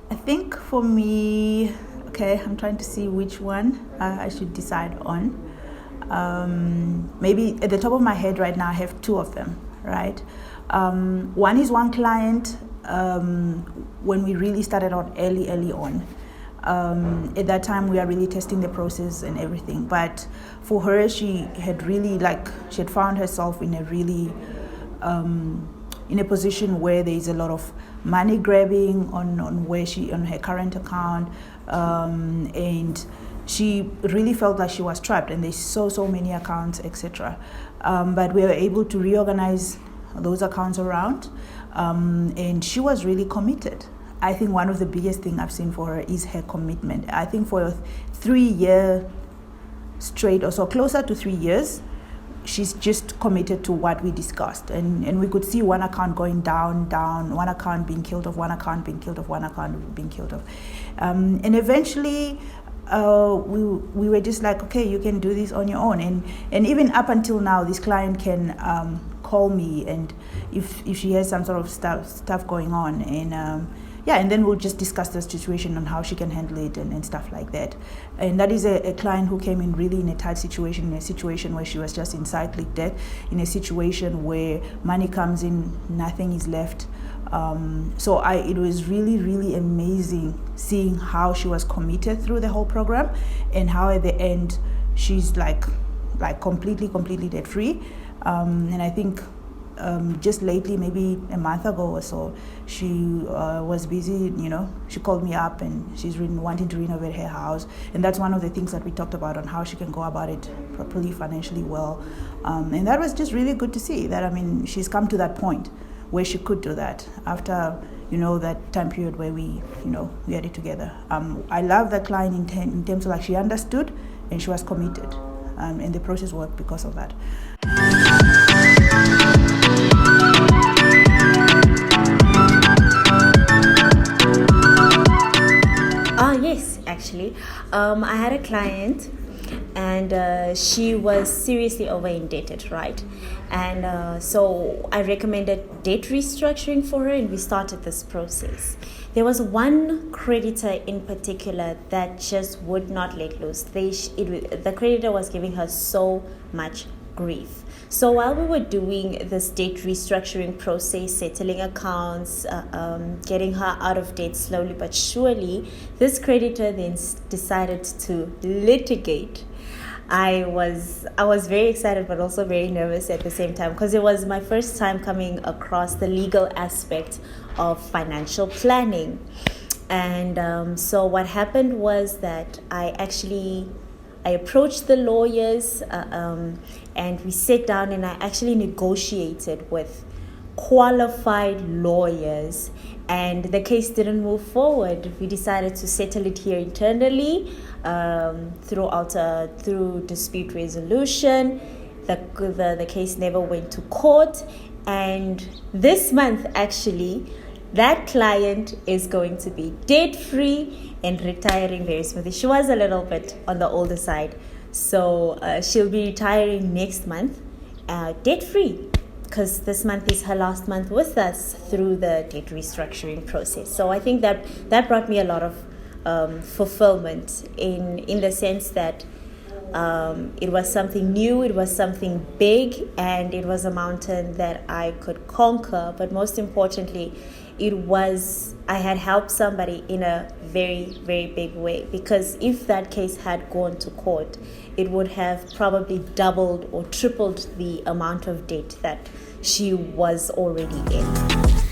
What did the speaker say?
I think for me, okay, I'm trying to see which one I should decide on. Maybe at the top of my head right now, I have two of them, right? One is one client when we really started out early on. At that time, we are really testing the process and everything. But for her, she had found herself in a really in a position where there is a lot of money grabbing on her current account, and she really felt like she was trapped, and there's so many accounts, etc. But we were able to reorganize those accounts around, and she was really committed. I think one of the biggest things I've seen for her is her commitment. I think for a 3-year straight, or so closer to 3 years, she's just committed to what we discussed. And we could see one account going down, one account being killed off, one account being killed off, one account being killed off. And eventually, we were just like, okay, you can do this on your own. And even up until now, this client can call me, and if she has some sort of stuff going on, and then we'll just discuss the situation on how she can handle it and stuff like that. And that is a client who came in really in a tight situation, in a situation where she was just in cyclic debt, in a situation where money comes in, nothing is left. So it was really, really amazing seeing how she was committed through the whole program, and how at the end she's like completely debt free. And I think just lately, maybe a month ago or so, she was busy, she called me up, and she's wanting to renovate her house. And that's one of the things that we talked about, on how she can go about it properly, financially well. And that was just really good to see that, she's come to that point where she could do that after, that time period where we had it together. I love that client in terms of she understood and she was committed. And the process worked because of that. Yes, actually. I had a client, and she was seriously over indebted, right? And so I recommended debt restructuring for her, and we started this process. There was one creditor in particular that just would not let loose. The creditor was giving her so much grief. So while we were doing this debt restructuring process, settling accounts, getting her out of debt slowly but surely, this creditor then decided to litigate. I was very excited but also very nervous at the same time, because it was my first time coming across the legal aspect of financial planning. And so what happened was that I approached the lawyers, and we sat down, and I actually negotiated with qualified lawyers, and the case didn't move forward. We decided to settle it here internally through dispute resolution. The case never went to court, and this month actually that client is going to be debt-free and retiring very smoothly. She was a little bit on the older side, so she'll be retiring next month debt-free, because this month is her last month with us through the debt restructuring process. So I think that brought me a lot of fulfillment in the sense that it was something new, it was something big, and it was a mountain that I could conquer. But most importantly, I had helped somebody in a very, very big way, because if that case had gone to court, it would have probably doubled or tripled the amount of debt that she was already in.